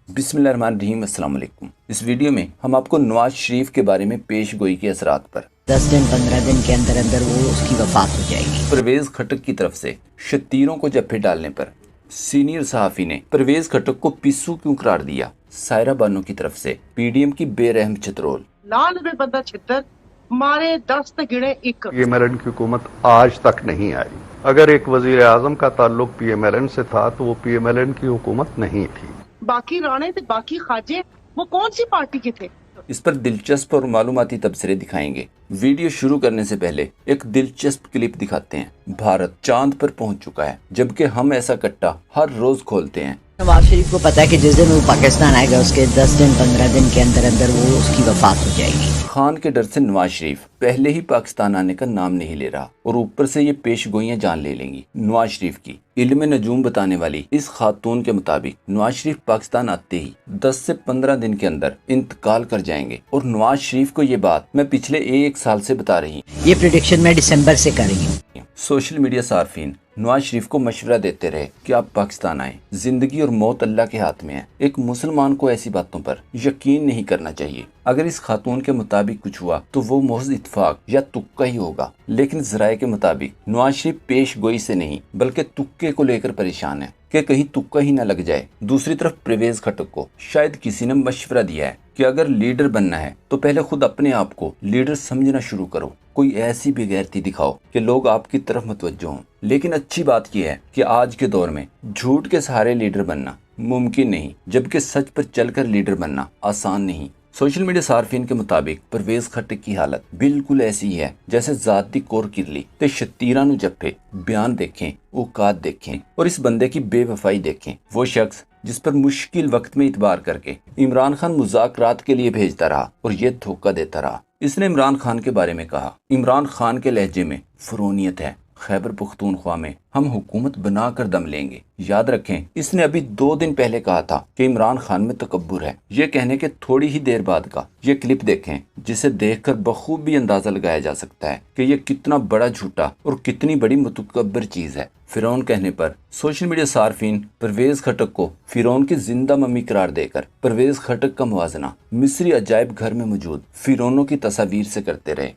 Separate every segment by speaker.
Speaker 1: बिस्मिल्लाहिर्रहमानिर्रहीम, अस्सलाम वालेकुम। इस वीडियो में हम आपको नवाज शरीफ के बारे में पेश गोई के असरात पर
Speaker 2: 10 दिन 15 दिन के अंदर अंदर वो उसकी वफात हो जाएगी।
Speaker 1: परवेज खटक की तरफ से शतीरों को जप्फे डालने पर सीनियर सहाफी ने परवेज खटक को पिस्सू क्यों करार दिया। सायरा बानो की तरफ से पीडीएम की बेरहम चित्रोल।
Speaker 3: लाल में बंदा छितर मारे 10 ते गिने एक।
Speaker 4: पीएमएलएन की हुकूमत आज तक नहीं आई। अगर एक वजीर आजम का ताल्लुक पीएमएलएन से था तो वो पीएमएलएन की हुकूमत नहीं थी।
Speaker 3: बाकी राणे ते बाकी खाजे वो कौन सी पार्टी के थे?
Speaker 1: इस पर दिलचस्प और मालूमाती तबसरे दिखाएंगे। वीडियो शुरू करने से पहले एक दिलचस्प क्लिप दिखाते हैं। भारत चांद पर पहुंच चुका है, जबकि हम ऐसा कट्टा हर रोज खोलते हैं।
Speaker 2: नवाज शरीफ को पता है कि जिस दिन वो पाकिस्तान आएगा उसके 10 दिन 15 दिन के अंदर अंदर वो उसकी वफात हो जाएगी।
Speaker 1: खान के डर से नवाज शरीफ पहले ही पाकिस्तान आने का नाम नहीं ले रहा और ऊपर से ये पेश गोइयां जान ले लेंगी। नवाज शरीफ की इल्म नजूम बताने वाली इस खातून के मुताबिक नवाज शरीफ पाकिस्तान आते ही 10 से 15 दिन के अंदर इंतकाल कर जाएंगे और नवाज शरीफ को ये बात मैं पिछले 1 साल से बता रही हूँ।
Speaker 2: ये प्रेडिक्शन मैं दिसंबर से कर रही हूँ।
Speaker 1: सोशल मीडिया सार्फिन नवाज शरीफ को मशवरा देते रहे कि आप पाकिस्तान आएं। जिंदगी और मौत अल्लाह के हाथ में है। एक मुसलमान को ऐसी बातों पर यकीन नहीं करना चाहिए। अगर इस खातून के मुताबिक कुछ हुआ तो वो महज इत्तेफाक या तुक्का ही होगा, लेकिन जराये के मुताबिक नवाज शरीफ पेश गोई से नहीं बल्कि तुक्के को लेकर परेशान है कि कहीं तुक्का ही न लग जाए। दूसरी तरफ परवेज खटक को शायद किसी ने मशवरा दिया है कि अगर लीडर बनना है तो पहले खुद अपने आप को लीडर समझना शुरू करो। कोई ऐसी बेगैरती दिखाओ कि लोग आपकी तरफ मुतवज्जो हों। लेकिन अच्छी बात यह है कि आज के दौर में झूठ के सहारे लीडर बनना मुमकिन नहीं, जबकि सच पर चलकर लीडर बनना आसान नहीं। सोशल मीडिया सार्फिन के मुताबिक परवेज खटक की हालत बिल्कुल ऐसी ही है जैसे जाती कोर किरली ते शतीरा नु जप्फे। बयान देखें, औकात देखें और इस बंदे की बेवफाई देखें। वो शख्स जिस पर मुश्किल वक्त में इतबार करके इमरान खान मुज़ाकरात के लिए भेजता रहा और ये धोखा देता रहा। इसने इमरान खान के बारे में कहा, इमरान खान के लहजे में फुरूनियत है, खैबर पुख्तूनख्वा में हम हुकूमत बनाकर दम लेंगे। याद रखें, इसने अभी 2 दिन पहले कहा था कि इमरान खान में तकब्बुर है। ये कहने के थोड़ी ही देर बाद का ये क्लिप देखें, जिसे देखकर बखूबी अंदाजा लगाया जा सकता है कि ये कितना बड़ा झूठा और कितनी बड़ी मुतकब्बिर चीज है। फिरौन कहने पर सोशल मीडिया सार्फिन परवेज खटक को फिरौन की जिंदा मम्मी करार देकर परवेज खटक का मुवाजना मिस्री अजायब घर में मौजूद फिरौनों की तस्वीर से करते रहे।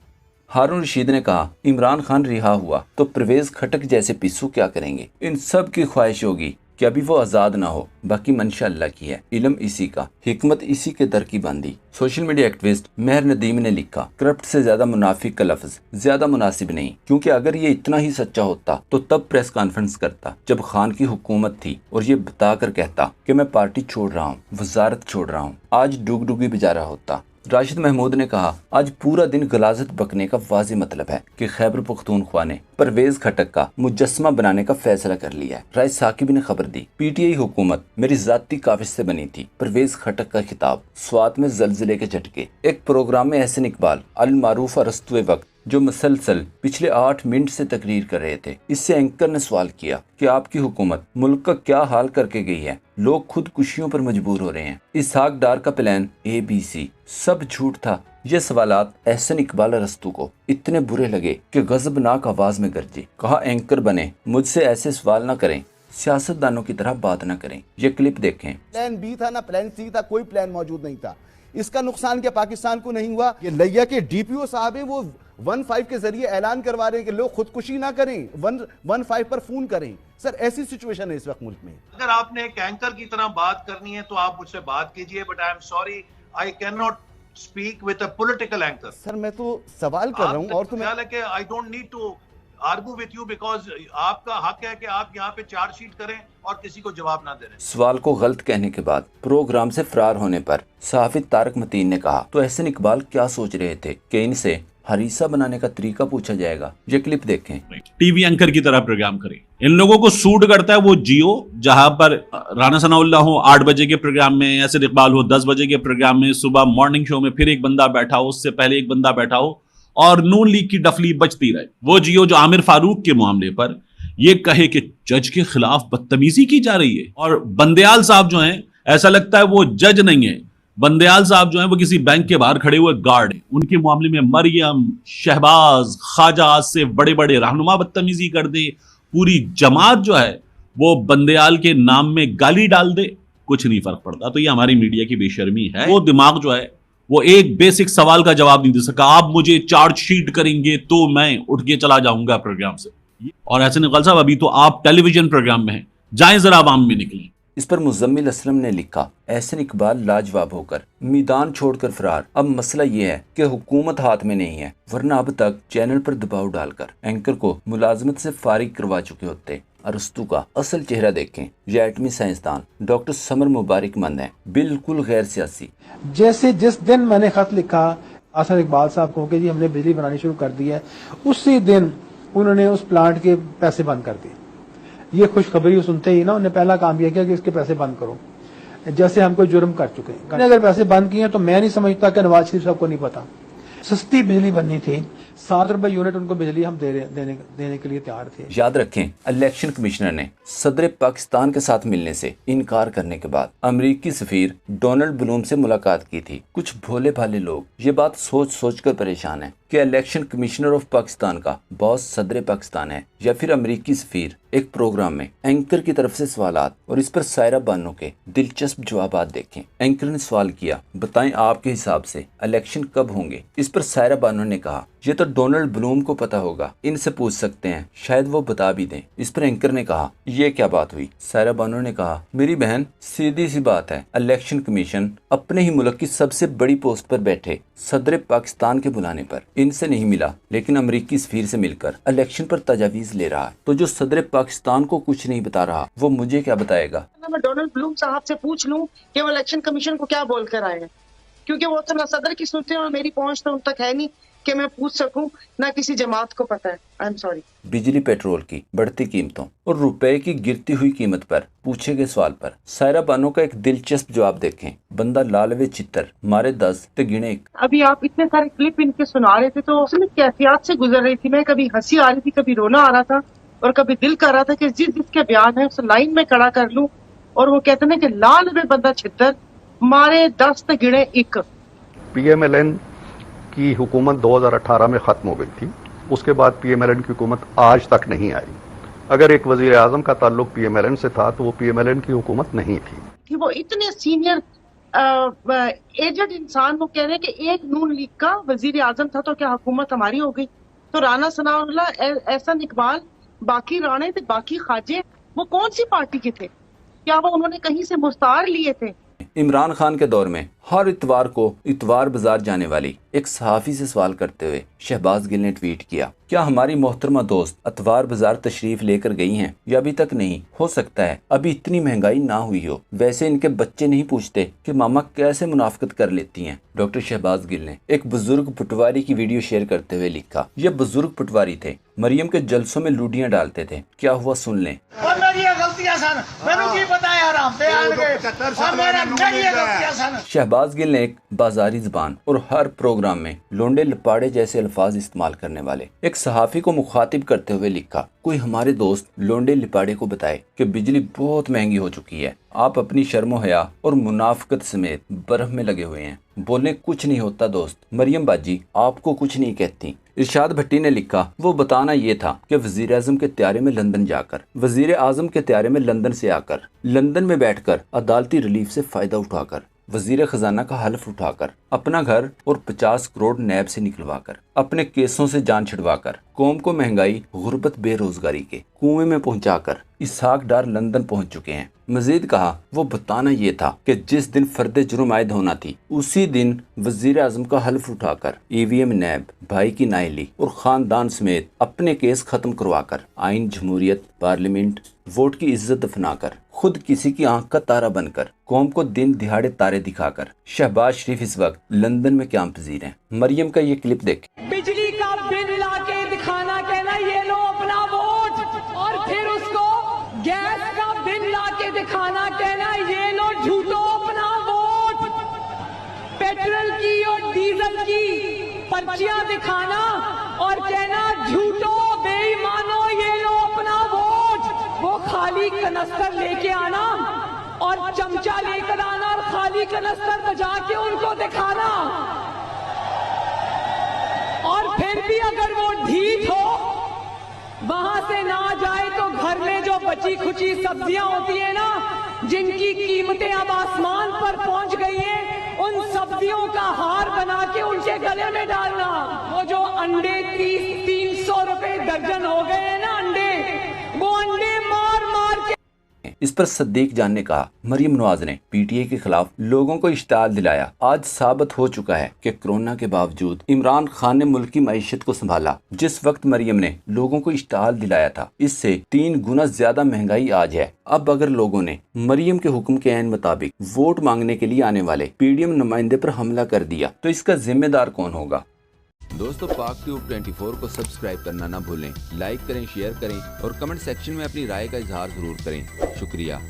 Speaker 1: हारून रशीद ने कहा, इमरान खान रिहा हुआ तो परवेज खटक जैसे पिस्सू क्या करेंगे। इन सब की ख्वाहिश होगी कि अभी वो आजाद ना हो, बाकी मंशा अल्लाह की है। इल्म इसी का, हिकमत इसी के दर की बांधी। सोशल मीडिया एक्टिविस्ट मेहर नदीम ने लिखा, करप्ट से ज्यादा मुनाफिक का लफ्ज ज्यादा मुनासिब नहीं, क्योंकि अगर ये इतना ही सच्चा होता तो तब प्रेस कॉन्फ्रेंस करता जब खान की हुकूमत थी और ये बताकर कहता कि मैं पार्टी छोड़ रहा हूँ, वजारत छोड़ रहा हूँ। आज डुगडुगी बजा रहा होता। राशिद महमूद ने कहा, आज पूरा दिन गलाजत बकने का वाज़ेह मतलब है कि खैबर पुख्तूनख्वा ने परवेज खटक का मुजस्समा बनाने का फैसला कर लिया है। राय साकिब ने खबर दी, पीटीआई हुकूमत मेरी जाती काविश से बनी थी। परवेज खटक का खिताब, स्वात में जलजिले के झटके। एक प्रोग्राम में एहसन इकबाल अल मारूफ अरस्तुए वक्त जो मसलसल पिछले 8 मिनट से तकरीर कर रहे थे, इससे एंकर ने सवाल किया कि आपकी हुकूमत मुल्क का क्या हाल करके गई है, लोग खुदकुशियों पर मजबूर हो रहे हैं। इसहाक डार का प्लान ABC सब झूठ था। ये सवालात एहसन इकबाल अरस्तु को इतने बुरे लगे कि गजबनाक आवाज में गरजे। कहा, एंकर बने, मुझसे ऐसे सवाल न करें, सियासतदानों की तरह बात न करें। ये क्लिप देखें।
Speaker 5: प्लान बी था ना प्लान सी था, कोई प्लान मौजूद नहीं था। इसका नुकसान क्या पाकिस्तान को नहीं हुआ? ये लिया के DPO साहब है, वो 15 के जरिए ऐलान करवा रहे हैं कि लोग खुदकुशी ना करें, 115 पर फोन करें। सर, ऐसी सिचुएशन है इस वक्त मुल्क में।
Speaker 6: अगर आपने एक एंकर की तरह बात करनी है तो आप मुझसे बात कीजिए, but I am sorry, I can not speak with a political anchor.
Speaker 5: Sir, मैं तो सवाल कर रहा हूं और तुम्हें
Speaker 6: ख्याल है कि I don't need to argue with you, because आपका हक है कि आप यहाँ पे चार्जशीट करें और किसी को जवाब ना दे रहे।
Speaker 1: सवाल को गलत कहने के बाद प्रोग्राम से फरार होने पर सहाफी तारक मतीन ने कहा, तो एहसन इकबाल क्या सोच रहे थे कि इनसे हरीसा बनाने का तरीका पूछा जाएगा। ये क्लिप देखें।
Speaker 7: टीवी एंकर की तरह प्रोग्राम करें। इन लोगों को सूट करता है वो जियो, जहां पर राना सनाउल्लाह हो 8 बजे के प्रोग्राम में, ऐसे इकबाल हो 10 बजे के प्रोग्राम में, सुबह मॉर्निंग शो में फिर एक बंदा बैठा हो, उससे पहले एक बंदा बैठा हो और नून लीग की डफली बजती रहे। वो जियो जो आमिर फारूक के मामले पर ये कहे कि जज के खिलाफ बदतमीजी की जा रही है, और बंदयाल साहब जो हैं ऐसा लगता है वो जज नहीं है, बंदयाल साहब जो हैं वो किसी बैंक के बाहर खड़े हुए गार्ड हैं। उनके मामले में मरियम, शहबाज, ख्वाजा से बड़े बड़े रहनुमा बदतमीजी कर दे, पूरी जमात जो है वो बंदयाल के नाम में गाली डाल दे, कुछ नहीं फर्क पड़ता। तो ये हमारी मीडिया की बेशर्मी है। वो दिमाग जो है वो एक बेसिक सवाल का जवाब नहीं दे सका। आप मुझे चार्जशीट करेंगे तो मैं उठ के चला जाऊंगा प्रोग्राम से। और एहसन इकबाल साहब, अभी तो आप टेलीविजन प्रोग्राम में हैं, जाएं जरा आवाम में निकलें।
Speaker 1: इस पर मुजम्मिल असलम ने लिखा, एहसन इकबाल लाजवाब होकर मैदान छोड़कर फरार। अब मसला ये है कि हुकूमत हाथ में नहीं है, वरना अब तक चैनल पर दबाव डालकर एंकर को मुलाजमत से फारिग करवा चुके होते। अरस्तु का असल चेहरा देखें। यह एटमी साइंसदान डॉक्टर समर मुबारक मंद है, बिल्कुल गैर सियासी।
Speaker 8: जैसे जिस दिन मैंने खत लिखा अहसन इकबाल साहब को कि जी हमने बिजली बनानी शुरू कर दी है, उसी दिन उन्होंने उस प्लांट के पैसे बंद कर दिए। ये खुशखबरी सुनते ही ना उन्होंने पहला काम यह किया कि इसके पैसे बंद करो, जैसे हम कोई जुर्म कर चुके हैं। अगर पैसे बंद किए तो मैं नहीं समझता कि नवाज शरीफ साहब को नहीं पता। सस्ती बिजली बननी थी, 7 रुपए यूनिट उनको बिजली हम देने के लिए तैयार थे।
Speaker 1: याद रखें, इलेक्शन कमिश्नर ने सदर पाकिस्तान के साथ मिलने से इनकार करने के बाद अमेरिकी सफीर डोनाल्ड ब्लूम से मुलाकात की थी। कुछ भोले भाले लोग ये बात सोच सोच कर परेशान है कि इलेक्शन कमिश्नर ऑफ पाकिस्तान का बॉस सदर पाकिस्तान है या फिर अमेरिकी सफीर। एक प्रोग्राम में एंकर की तरफ से सवालात और इस पर सायरा बानो के दिलचस्प जवाबात देखें। एंकर ने सवाल किया, बताएं आपके हिसाब से इलेक्शन कब होंगे। इस पर सायरा बानो ने कहा, ये तो डोनाल्ड ब्लूम को पता होगा, इनसे पूछ सकते हैं, शायद वो बता भी दें। इस पर एंकर ने कहा, ये क्या बात हुई। सायरा बानो ने कहा, मेरी बहन सीधी सी बात है, इलेक्शन कमीशन अपने ही मुल्क की सबसे बड़ी पोस्ट पर बैठे सदर पाकिस्तान के बुलाने पर इनसे नहीं मिला, लेकिन अमेरिकी सफीर से मिलकर इलेक्शन पर तजावीज ले रहा है। तो जो सदर पाकिस्तान को कुछ नहीं बता रहा, वो मुझे क्या बताएगा।
Speaker 3: मैं डोनाल्ड ब्लूम साहब से पूछ लूं कि वो इलेक्शन कमीशन को क्या बोल कर आए हैं, क्योंकि वो तो ना सदर की सुनते हैं और मेरी पहुंच तो उन तक है नहीं कि मैं पूछ सकूं, ना किसी जमात को पता है। I am sorry.
Speaker 1: बिजली पेट्रोल की बढ़ती कीमतों और रुपए की गिरती हुई कीमत पर पूछे गए सवाल पर सायरा बानो का एक दिलचस्प जवाब देखें। बंदा लालवे चित्तर मारे 10 ते गिने 1।
Speaker 3: अभी आप इतने सारे क्लिप इनके सुना रहे थे तो उसमें कैफियत से गुजर रही थी। मैं कभी हंसी आ रही थी, कभी रोना आ रहा था और कभी दिल कर रहा था कि जिसके बयान है उस लाइन में खड़ा कर लूं। और वो कहते हैं कि लालवे बंदा छितर मारे 10 ते गिने 1।
Speaker 4: पीएमएलएन की हुकूमत 2018 में खत्म हो गई थी। उसके बाद पीएमएलएन की हुकूमत आज तक नहीं आई। अगर एक वजीर आजम का ताल्लुक पीएमएलएन से था तो वो पीएमएलएन की हुकूमत नहीं थी।
Speaker 3: वो इतने सीनियर एजेड इंसान वो कह रहे हैं कि एक नून लीग का वजीर आजम था तो क्या हुकूमत हमारी हो गई। तो राना सनाउल्लाह, एहसन इकबाल, बाकी राणे थे, बाकी खाजे, वो कौन सी पार्टी के थे? क्या वो उन्होंने कहीं से मुस्तार लिए थे?
Speaker 1: इमरान खान के दौर में हर इतवार को इतवार बाजार जाने वाली एक सहाफ़ी से सवाल करते हुए शहबाज गिल ने ट्वीट किया, क्या हमारी मोहतरमा दोस्त इतवार बाजार तशरीफ लेकर गई हैं या अभी तक नहीं? हो सकता है अभी इतनी महंगाई ना हुई हो। वैसे इनके बच्चे नहीं पूछते कि मामा कैसे मुनाफकत कर लेती हैं। डॉक्टर शहबाज गिल ने एक बुजुर्ग पटवारी की वीडियो शेयर करते हुए लिखा, यह बुजुर्ग पटवारी थे, मरियम के जलसों में लूडियां डालते थे। क्या हुआ सुन लें। शहबाज गिल ने एक बाजारी जुबान और हर प्रोग्राम में लोंडे लपाड़े जैसे अल्फाज इस्तेमाल करने वाले एक सहाफी को मुखातिब करते हुए लिखा, कोई हमारे दोस्त लोंडे लिपाड़े को बताए कि बिजली बहुत महंगी हो चुकी है, आप अपनी शर्मो हया और मुनाफकत समेत बर्फ में लगे हुए हैं, बोलने कुछ नहीं होता दोस्त, मरियम बाजी आपको कुछ नहीं कहती। इरशाद भट्टी ने लिखा, वो बताना ये था कि वजीर आजम के त्यारे में लंदन जाकर, वजीर आजम के त्यारे में लंदन से आकर, लंदन में बैठकर अदालती रिलीफ से फायदा उठाकर, वजीर खजाना का हल्फ उठाकर, अपना घर और 50 करोड़ नैब से निकलवाकर, अपने केसों से जान छिड़वाकर, कौम को महंगाई, गुर्बत, बेरोजगारी के कुएं में पहुंचाकर इसहाक डार लंदन पहुंच चुके हैं। मजीद कहा, वो बताना ये था कि जिस दिन फर्द जुर्म आयद होना थी उसी दिन वजीर आजम का हल्फ उठाकर ईवीएम, नैब, भाई की नाइली और खानदान समेत अपने केस खत्म करवाकर, आइन, जमहूरियत, पार्लियामेंट, वोट की इज्जत दफनाकर, खुद किसी की आंख का तारा बनकर, कौम को दिन दिहाड़े तारे दिखाकर शहबाज शरीफ इस वक्त लंदन में क्याम पजीर हैं। मरियम का ये क्लिप देखें।
Speaker 9: बिजली का बिल लाके दिखाना, कहना ये लो अपना वोट, और फिर उसको गैस का बिल लाके दिखाना, कहना ये लो झूठो अपना वोट, पेट्रोल की और डीजल की पर्चियां दिखाना और कहना झूठो बेईमानो ये लो अपना वोट। वो खाली कनस्तर लेके आना और चमचा लेकर आना और खाली कनस्तर बजा के उनको दिखाना, और फिर भी अगर वो ढीठ हो, वहां से ना जाए तो घर में जो बची खुची सब्जियां होती है ना, जिनकी कीमतें अब आसमान पर पहुंच गई है, उन सब्जियों का हार बना के उनके गले में डालना। वो जो अंडे 300 रुपए दर्जन हो गए हैं ना अंडे, वो अंडे मार मार के।
Speaker 1: इस पर सद्दीक जान ने कहा, मरियम नवाज ने पीटीआई के खिलाफ लोगों को इश्तिहाल दिलाया। आज साबित हो चुका है कि कोरोना के बावजूद इमरान खान ने मुल्क की मईशत को संभाला। जिस वक्त मरियम ने लोगों को इश्तिहाल दिलाया था, इससे 3 गुना ज्यादा महंगाई आज है। अब अगर लोगों ने मरियम के हुक्म के ऐन मुताबिक वोट मांगने के लिए आने वाले पीडीएम नुमाइंदे पर हमला कर दिया तो इसका जिम्मेदार कौन होगा? दोस्तों, पाक ट्यूब 24 को सब्सक्राइब करना ना भूलें। लाइक करें, शेयर करें और कमेंट सेक्शन में अपनी राय का इजहार जरूर करें। शुक्रिया।